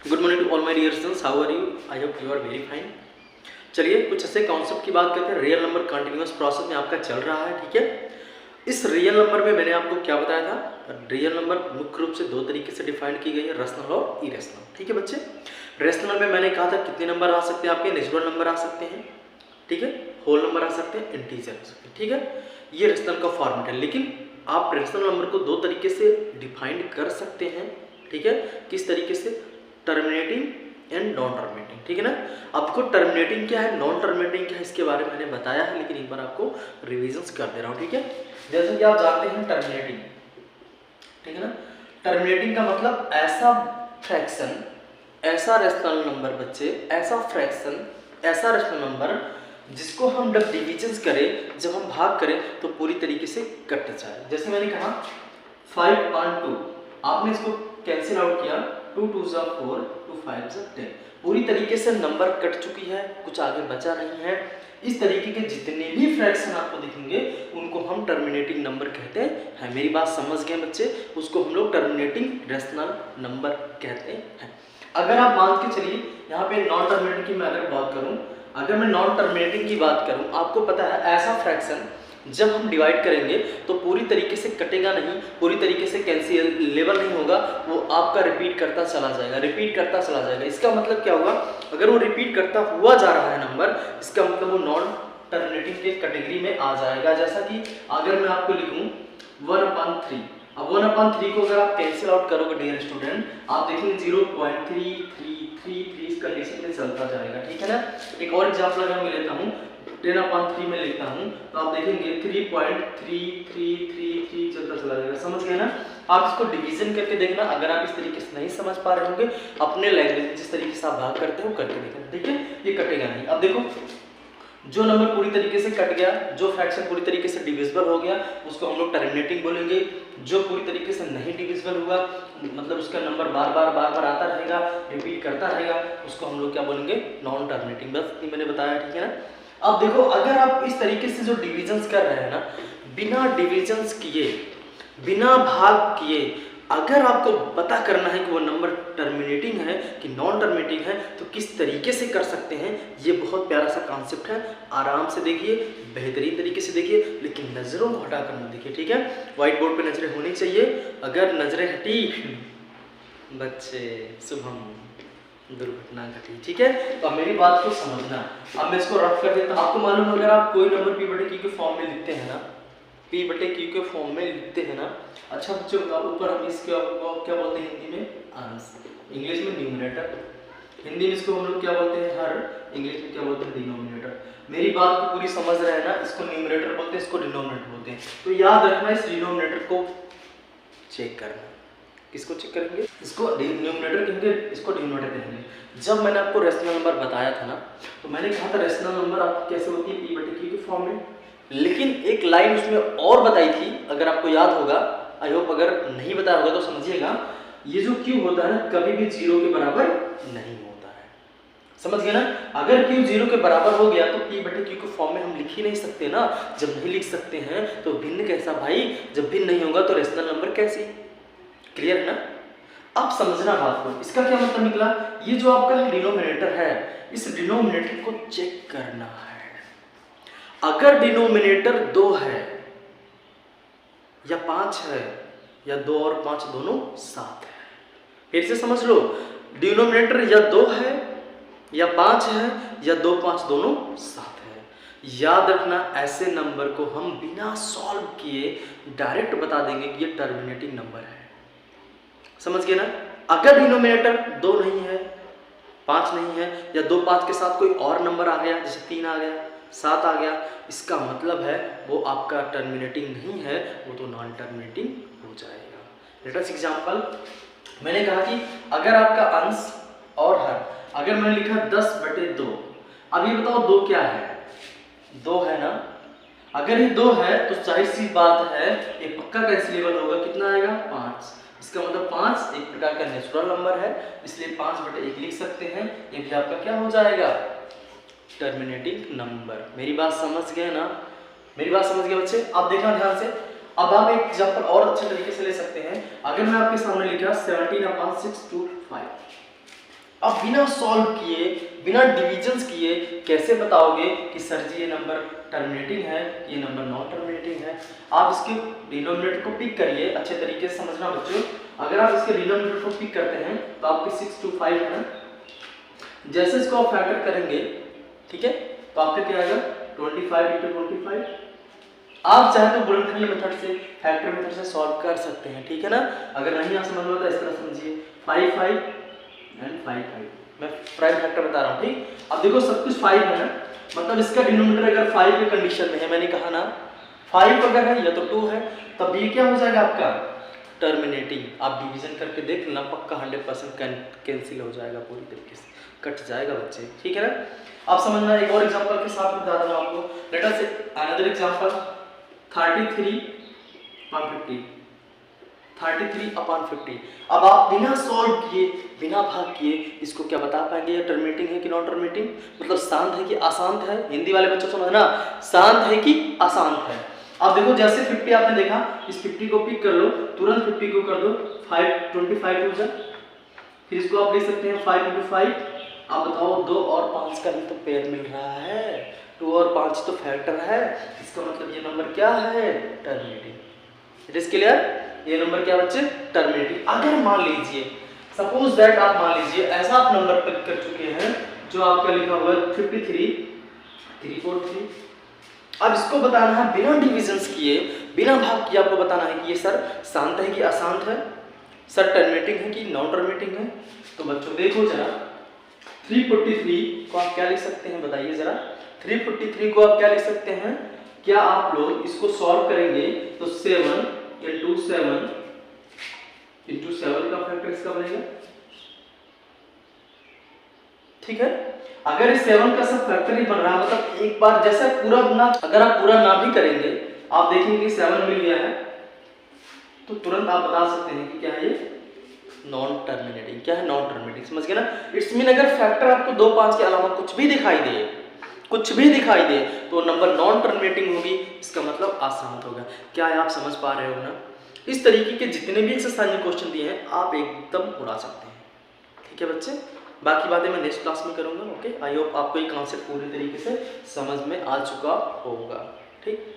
Good morning to all my dear students, how are you? I hope you are very fine. चलिए कुछ ऐसे concept की बात करते हैं। रियल नंबर कंटिन्यूअस प्रोसेस में आपका चल रहा है, ठीक है। इस रियल नंबर में मैंने आपको क्या बताया था? रियल नंबर मुख्य रूप से दो तरीके से डिफाइन की गई है, रेशनल और इरेशनल, ठीक है बच्चे। रेशनल में मैंने कहा था कितने नंबर आ सकते हैं आपके, नेचुरल नंबर आ सकते हैं, ठीक है, होल नंबर आ सकते हैं, इंटीजर आ सकते हैं, ठीक है। ये रेशनल का फॉर्मेट है। लेकिन आप रेशनल नंबर को दो तरीके से डिफाइन कर सकते हैं, ठीक है। किस तरीके से? टर्मिनेटिंग एंड नॉन टर्मिनेटिंग, ठीक है ना। आपको टर्मिनेटिंग क्या है, नॉन टर्मिनेटिंग क्या है, इसके बारे में मैंने बताया है, लेकिन एक बार आपको रिविजन्स कर दे रहा हूँ, ठीक है। जैसे कि आप जानते हैं टर्मिनेटिंग, ठीक है ना। टर्मिनेटिंग का मतलब ऐसा फ्रैक्शन, ऐसा रेशनल नंबर बच्चे, ऐसा फ्रैक्शन, ऐसा रेशनल नंबर जिसको हम जब डिविजन्स करें, जब हम भाग करें तो पूरी तरीके से कट जाए। जैसे मैंने कहा 5/2, आपने इसको कैंसिल आउट किया, 2 2 4, 2 5 10, पूरी तरीके से नंबर कट चुकी है, कुछ आगे बचा नहीं है। इस तरीके के जितने भी फ्रैक्शन आपको दिखेंगे उनको हम टर्मिनेटिंग नंबर कहते हैं। मेरी बात समझ गए बच्चे? उसको हम लोग टर्मिनेटिंग रेशनल नंबर कहते हैं। अगर आप मान के चलिए यहाँ पे नॉन टर्मिनेटिंग की मैं अगर बात करूँ, अगर मैं नॉन टर्मिनेटिंग की बात करूँ, आपको पता है ऐसा फ्रैक्शन जब हम डिवाइड करेंगे तो पूरी तरीके से कटेगा नहीं, पूरी तरीके से कैंसिलेबल नहीं होगा, वो आपका रिपीट करता चला जाएगा, रिपीट करता चला जाएगा। इसका मतलब क्या होगा? अगर वो रिपीट करता हुआ जा रहा है नंबर, इसका मतलब वो नॉन टर्मिनेटिंग के कैटेगरी में आ जाएगा। जैसा कि अगर मैं आपको लिखूं 1/3, अब 1/3 को अगर आप कैंसिल आउट करोगे डियर स्टूडेंट, आप देखेंगे 0.3333 इस कंडीशन में चलता जाएगा, ठीक है ना। एक और एग्जाम्पल अगर मैं लेता हूँ, 10/3 में लिखता हूँ तो आप देखेंगे 3.3333 चलता चला जाएगा। समझ गए ना? आप इसको डिवीजन करके देखना। अगर आप इस तरीके से नहीं समझ पा रहे होंगे, अपने लैंग्वेज जिस तरीके से आप भाग करते हो करके देखना, ठीक है। ये कटेगा नहीं। अब देखो जो नंबर पूरी तरीके से कट गया, जो फ्रैक्शन पूरी तरीके से डिविजिबल हो गया, उसको हम लोग टर्मिनेटिंग बोलेंगे। जो पूरी तरीके से नहीं डिविजिबल हुआ, मतलब उसका नंबर बार बार आता रहेगा, रिपीट करता रहेगा, उसको हम लोग क्या बोलेंगे? Non terminating. बस ये मैंने बताया, ठीक है ना। अब देखो अगर आप इस तरीके से जो डिविजन्स कर रहे हैं ना, बिना डिविजन्स किए, बिना भाग किए, अगर आपको पता करना है कि वो नंबर टर्मिनेटिंग है कि नॉन टर्मिनेटिंग है तो किस तरीके से कर सकते हैं, ये बहुत प्यारा सा कॉन्सेप्ट है। आराम से देखिए, बेहतरीन तरीके से देखिए, लेकिन नज़रों को हटा कर मत देखिए, ठीक है। व्हाइट बोर्ड पे नज़रें होनी चाहिए। अगर नज़रें हटी बच्चे शुभम दुर्घटना घटी, ठीक है। तो अब मेरी बात को समझना। अब मैं इसको रफ कर देता हूँ। आपको मालूम अगर आप कोई नंबर p/q के फॉर्म में लिखते हैं ना, p/q के फॉर्म में लिखते हैं ना, अच्छा बच्चों ऊपर हम इसको क्या बोलते हैं हिंदी में? अंश, इंग्लिश में न्यूमरेटर, हिंदी में इसको हम लोग क्या बोलते हैं? हर, इंग्लिश में क्या बोलते हैं? डिनोमिनेटर। मेरी बात को पूरी समझ रहे हैं ना? इसको न्यूमरेटर बोलते हैं, इसको डिनोमिनेटर बोलते हैं। तो याद रखना, इस डिनोमिनेटर को चेक करना। किसको चेक करेंगे? इसको न्यूमरेटर कहेंगे, इसको डिनोमिनेटर कहेंगे। जब मैंने आपको रेशनल नंबर बताया था ना, तो मैंने कहा था रेशनल नंबर आपकी कैसे होती है? p/q के फॉर्म में। लेकिन एक लाइन उसमें और बताई थी, अगर आपको याद होगा, आई होप अगर नहीं बताया होगा तो समझिएगा, ये जो q होता है ना, कभी भी 0 के बराबर नहीं होता है। समझ गए ना? अगर q 0 के बराबर हो गया तो p/q के फॉर्म में हम लिख ही नहीं सकते ना। जब नहीं लिख सकते हैं तो भिन्न कैसा भाई? जब भिन्न नहीं होगा तो रेशनल नंबर कैसे? क्लियर है ना? आप समझना बात को। इसका क्या मतलब निकला? ये जो आपका डिनोमिनेटर है, इस डिनोमिनेटर को चेक करना है। अगर डिनोमिनेटर 2 है या 5 है, या 2 और 5 दोनों 7 है, फिर से समझ लो, डिनोमिनेटर या 2 है या 5 है, या 2 5 दोनों 7 है। याद रखना, ऐसे नंबर को हम बिना सॉल्व किए डायरेक्ट बता देंगे कि ये टर्मिनेटिंग नंबर है। समझ गए ना? अगर डिनोमिनेटर 2 नहीं है, 5 नहीं है, या 2 5 के साथ कोई और नंबर आ गया, जैसे 3 आ गया, 7 आ गया, इसका मतलब है वो आपका टर्मिनेटिंग नहीं है, वो तो नॉन टर्मिनेटिंग हो जाएगा। लेट अस एग्जांपल, मैंने कहा कि अगर आपका अंश और हर, अगर मैंने लिखा 10/2, अब ये बताओ 2 क्या है? 2 है ना। अगर ये 2 है तो जाहिर सी बात है ये पक्का कैंसिलेबल होगा। कितना आएगा? 5। इसका मतलब 5 एक प्रकार का नेचुरल नंबर है, इसलिए 5/1 लिख सकते हैं। ये भी आपका क्या हो जाएगा? Terminating number. मेरी बात समझ गए ना? मेरी बात समझ गए बच्चे? आप देखना ध्यान से। अब हम एक एग्जांपल और अच्छे तरीके से ले सकते हैं। अगर मैं आपके सामने लिखा 17/6 to 5, अब बिना सॉल्व किए, बिना डिविजन्स किए कैसे बताओगे कि सर जी ये नंबर टर्मिनेटिंग है, ये नंबर नॉन टर्मिनेटिंग है। आप इसके डिनोमिनेटर को पिक करिए, अच्छे तरीके से समझना बच्चों। अगर आप इसके डिनोमिनेटर को पिक करते हैं तो आपके 6 to 5 है ना, जैसे इसको आप फैक्टर करेंगे, ठीक है, तो आपका क्या आएगा 25 into 25। आप चाहे तो गुणनखंड मेथड से, फैक्टर मेथड से सॉल्व कर सकते हैं, ठीक है ना। अगर नहीं आप समझ में आता इस तरह समझिए 5 5 एंड 5 5, मैं प्राइम फैक्टर बता रहा हूँ, ठीक। अब देखो सब कुछ 5 है ना, मतलब इसका डिनोमिनेटर अगर 5 की कंडीशन में है, मैंने कहा ना 5 अगर है या तो 2 है, तब ये क्या हो जाएगा आपका टर्मिनेटिंग। आप डिवीजन करके देख लेना, पक्का 100% कैंसिल हो जाएगा, पूरी तरीके से कट जाएगा बच्चे, ठीक है ना। आप समझना, एक और एग्जांपल के साथ बता दूं आपको। लेट अस से अनदर एग्जांपल 33/50। अब आप बिना सॉल्व किए, बिना भाग किए इसको क्या बता पाएंगे ये टर्मिनेटिंग है कि नॉन टर्मिनेटिंग, मतलब शांत है कि अशांत है। हिंदी वाले बच्चों समझना, शांत है कि अशांत है। अब देखो जैसे 50 आपने देखा, इस 50 को पिक कर लो, तुरंत 50 को कर दो 25 हो जाए, फिर इसको आप लिख सकते हैं 5 into 5। आप बताओ 2 और 5 का ही तो पेयर मिल रहा है, 2 और 5 तो फैक्टर है, इसका मतलब ये नंबर क्या है टर्मिनेटिंग। इट इज क्लियर, ये नंबर क्या बच्चे टर्मिनेटिंग। अगर मान लीजिए सपोज दैट आप मान लीजिए ऐसा आप नंबर पिक कर चुके हैं जो आपका लिखा हुआ है 53,343। अब इसको बताना है बिना डिविजन्स किए, बिना भाग किए आपको बताना है कि ये सर शांत है कि अशांत है, सर टर्मिनेटिंग है कि नॉन टर्मिनेटिंग है। तो बच्चों देखो जरा 343 को आप क्या लिख सकते हैं बताइए जरा। 343 को आप क्या लिख सकते हैं, क्या आप लोग इसको सॉल्व करेंगे तो 7 into 7 का फैक्टर इसका बनेगा, ठीक है। अगर इस 7 का सब फैक्टर ही बन रहा है, मतलब एक बार जैसा पूरा ना, अगर आप पूरा ना भी करेंगे आप देखेंगे कि 7 मिल गया है, तो तुरंत आप बता सकते हैं कि क्या है ये नॉन टर्मिनेटिंग। क्या है नॉन टर्मिनेटिंग, समझ गए ना। इट्स मीन अगर फैक्टर आपको 2 5 के अलावा कुछ भी दिखाई दे, कुछ भी दिखाई दे, तो नंबर नॉन टर्मिनेटिंग होगी, इसका मतलब अशांत होगा। क्या है आप समझ पा रहे हो ना। इस तरीके के जितने भी एक्सरसाइज में क्वेश्चन दिए हैं आप एकदम उड़ा सकते हैं, ठीक है बच्चे। बाकी बातें मैं नेक्स्ट क्लास में करूंगा, ओके। आई होप आपको ये कॉन्सेप्ट पूरी तरीके से समझ में आ चुका होगा, ठीक।